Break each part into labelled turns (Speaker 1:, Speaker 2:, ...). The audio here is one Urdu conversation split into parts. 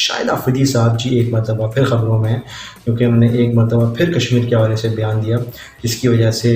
Speaker 1: شاہد آفریدی صاحب جی ایک مرتبہ پھر خبروں میں ہیں، کیونکہ انہوں نے ایک مرتبہ پھر کشمیر کے حوالے سے بیان دیا، جس کی وجہ سے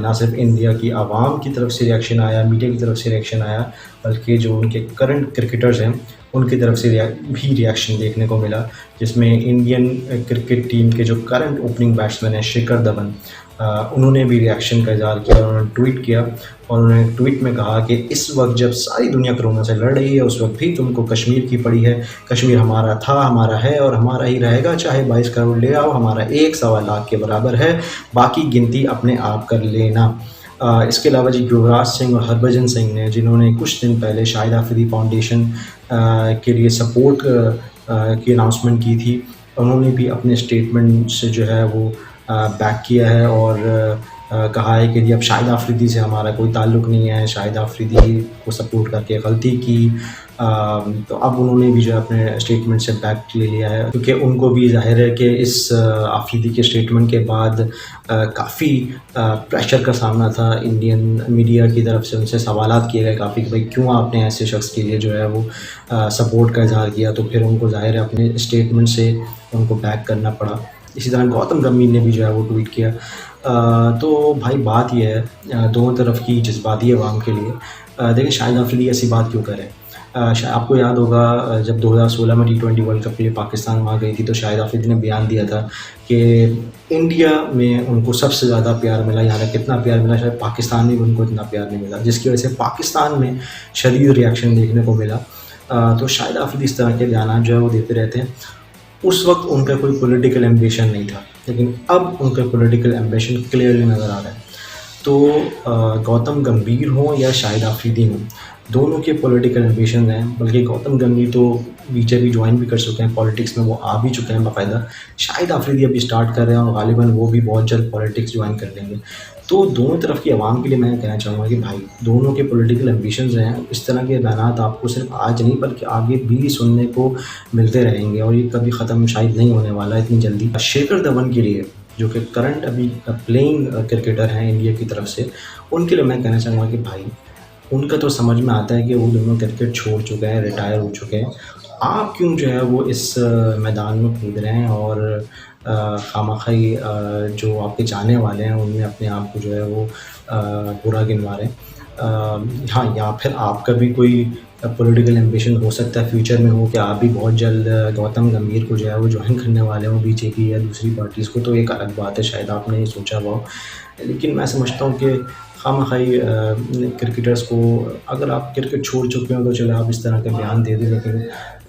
Speaker 1: نہ صرف انڈیا کی عوام کی طرف سے ریئیکشن آیا، میڈیا کی طرف سے ریئیکشن آیا، بلکہ جو ان کے کرنٹ کرکٹرز ہیں ان کی طرف سے بھی ریئیکشن دیکھنے کو ملا، جس میں انڈین کرکٹ ٹیم کے جو کرنٹ اوپننگ بیٹسمین ہیں شکھر دھون، انہوں نے بھی ریئیکشن کا اظہار کیا، انہوں نے ٹویٹ کیا، اور انہوں نے ٹویٹ میں کہا کہ اس وقت جب ساری دنیا کرونا سے لڑ رہی ہے اس وقت بھی تم کو کشمیر کی پڑی ہے، کشمیر ہمارا تھا، ہمارا ہے اور ہمارا ہی رہے گا، چاہے 22 کروڑ لے آؤ، ہمارا 1.25 لاکھ کے برابر ہے، باقی گنتی اپنے آپ کر لینا۔ اس کے علاوہ جی یوراج سنگھ اور ہربھجن سنگھ نے، جنہوں نے کچھ دن پہلے شاہد آفریدی فاؤنڈیشن کے لیے سپورٹ کی اناؤنسمنٹ کی تھی، انہوں نے بھی اپنے اسٹیٹمنٹ سے جو ہے وہ بیک کیا ہے اور کہا ہے کہ جی اب شاہد آفریدی سے ہمارا کوئی تعلق نہیں ہے، شاہد آفریدی کو سپورٹ کر کے غلطی کی، تو اب انہوں نے بھی جو ہے اپنے اسٹیٹمنٹ سے بیک لے لیا ہے، کیونکہ ان کو بھی ظاہر ہے کہ اس آفریدی کے اسٹیٹمنٹ کے بعد کافی پریشر کا سامنا تھا، انڈین میڈیا کی طرف سے ان سے سوالات کیے گئے کافی کہ بھائی کیوں آپ نے ایسے شخص کے لیے جو ہے وہ سپورٹ کا اظہار کیا، تو پھر ان کو ظاہر ہے اپنے اسٹیٹمنٹ سے ان کو بیک کرنا پڑا۔ اسی طرح گوتم گمبھیر نے بھی جو ہے وہ ٹویٹ کیا۔ تو بھائی بات یہ ہے دونوں طرف کی جذباتی عوام کے لیے، دیکھیں شاہد آفریدی ایسی بات کیوں کرے؟ آپ کو یاد ہوگا جب 2016 میں T20 ورلڈ کپ کے لیے پاکستان وہاں گئی تھی تو شاہد آفریدی نے بیان دیا تھا کہ انڈیا میں ان کو سب سے زیادہ پیار ملا، یہاں تک کتنا پیار ملا شاید پاکستان میں بھی ان کو اتنا پیار نہیں ملا، جس کی وجہ سے پاکستان میں شدید ریئیکشن دیکھنے کو ملا۔ تو شاہد آفریدی اس طرح کے بیانات جو ہے وہ دیتے رہتے ہیں۔ اس وقت ان کا کوئی پولیٹیکل ایمبیشن نہیں تھا، لیکن اب ان کا پولیٹیکل ایمبیشن کلیئرلی نظر آ رہا ہے۔ تو گوتم گمبھیر ہوں یا شاہد آفریدی ہوں، دونوں کے پولیٹیکل ایمبیشنز ہیں، بلکہ گوتم گمبھیر تو بی جے پی جوائن بھی کر چکے ہیں، پالیٹکس میں وہ آ بھی چکے ہیں باقاعدہ، شاہد آفریدی ابھی اسٹارٹ کر رہے ہیں اور غالباً وہ بھی بہت جلد پالیٹکس جوائن کر لیں گے۔ تو دونوں طرف کی عوام کے لیے میں کہنا چاہوں گا کہ بھائی دونوں کے پولیٹیکل ایمبیشنز ہیں، اس طرح کے بیانات آپ کو صرف آج نہیں بلکہ آگے بھی سننے کو ملتے رہیں گے اور یہ کبھی ختم شاید نہیں ہونے والا اتنی جلدی۔ شکھر دھون کے لیے جو کہ کرنٹ ابھی پلینگ کرکٹر ہیں انڈیا کی طرف سے، ان کے لیے میں کہنا چاہوں گا کہ بھائی ان کا تو سمجھ میں آتا ہے کہ وہ دونوں کرکٹ چھوڑ چکے ہیں، ریٹائر ہو چکے ہیں، آپ کیوں جو ہے وہ اس میدان میں کود رہے ہیں اور خامخواہی جو آپ کے چاہنے والے ہیں ان میں اپنے آپ کو جو ہے وہ برا گنوا رہے ہیں۔ ہاں، یا پھر آپ کا بھی کوئی پولیٹیکل ایمبیشن ہو سکتا ہے فیوچر میں ہو کہ آپ بھی بہت جلد گوتم گمبھیر کو جو ہے وہ جوائن کرنے والے ہوں، بی جے پی یا دوسری پارٹیز کو، تو ایک الگ بات ہے، شاید آپ نے یہ سوچا ہوا ہو، لیکن میں سمجھتا ہوں کہ خامخواہی کرکٹرز کو، اگر آپ کرکٹ چھوڑ چکے ہوں تو چلے آپ اس طرح کے بیان دے دیں، لیکن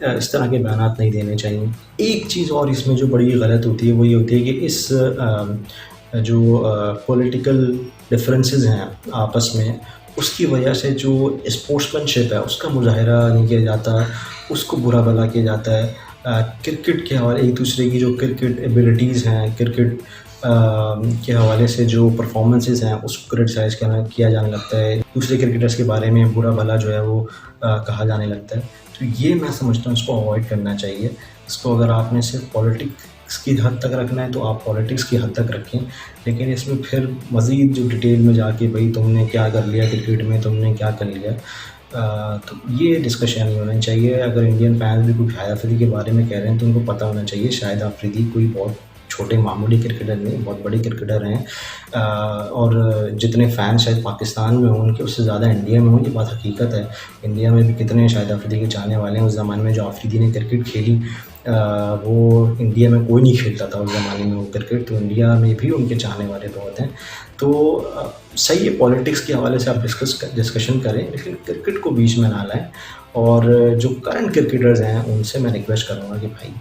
Speaker 1: اس طرح کے بیانات نہیں دینے چاہیے۔ ایک چیز اور اس میں جو بڑی غلط ہوتی ہے وہ یہ ہوتی ہے کہ اس جو پولیٹیکل ڈفرینسز ہیں آپس میں، اس کی وجہ سے جو اسپورٹس مین شپ ہے اس کا مظاہرہ نہیں کیا جاتا، اس کو برا بھلا کیا جاتا ہے۔ کرکٹ کے حوالے ایک دوسرے کی جو کرکٹ ایبلٹیز ہیں، کرکٹ کے حوالے سے جو پرفارمنسز ہیں اس کو کرٹیسائز کیا جانے لگتا ہے، دوسرے کرکٹرز کے بارے میں برا بھلا جو ہے وہ کہا جانے لگتا ہے۔ تو یہ میں سمجھتا ہوں اس کو اوائڈ کرنا چاہیے۔ اس کو اگر آپ نے صرف پولیٹکس کی حد تک رکھنا ہے تو آپ پولیٹکس کی حد تک رکھیں، لیکن اس میں پھر مزید جو ڈیٹیل میں جا کے بھئی تم نے کیا کر لیا کرکٹ میں، تم نے کیا کر لیا، تو یہ ڈسکشن نہیں ہونا چاہیے۔ اگر انڈین فینس بھی کوئی شاہد آفریدی کے بارے میں کہہ رہے ہیں تو ان کو پتہ ہونا چاہیے شاہد آفریدی کوئی بہت چھوٹے معمولی کرکٹر نہیں، بہت بڑے کرکٹر ہیں، اور جتنے فینس شاید پاکستان میں ہوں ان کے اس سے زیادہ انڈیا میں ہوں، یہ بات حقیقت ہے۔ انڈیا میں بھی کتنے شاہد آفریدی کے چاہنے والے ہیں، اس زمانے میں جو آفریدی نے کرکٹ کھیلی وہ انڈیا میں کوئی نہیں کھیلتا تھا اس زمانے میں وہ کرکٹ، تو انڈیا میں بھی ان کے چاہنے والے بہت ہیں۔ تو صحیح ہے، پولیٹکس کے حوالے سے آپ ڈسکشن کریں لیکن کرکٹ کو بیچ میں نہ لائیں، اور جو کرنٹ کرکٹرز ہیں ان سے میں ریکویسٹ کروں گا کہ بھائی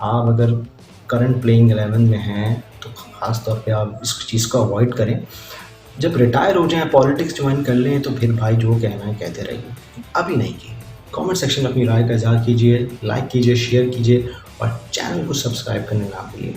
Speaker 1: آپ اگر کرنٹ پلینگ 11 میں ہیں تو خاص طور پہ آپ اس چیز کو اوائڈ کریں، جب ریٹائر ہو جائیں پالیٹکس جوائن کر لیں تو پھر بھائی جو کہنا ہے کہتے رہیے، ابھی نہیں کی۔ کامنٹ سیکشن میں اپنی رائے کا اظہار کیجیے، لائک کیجیے، شیئر کیجیے اور چینل کو سبسکرائب کرنا نہ بھولیے۔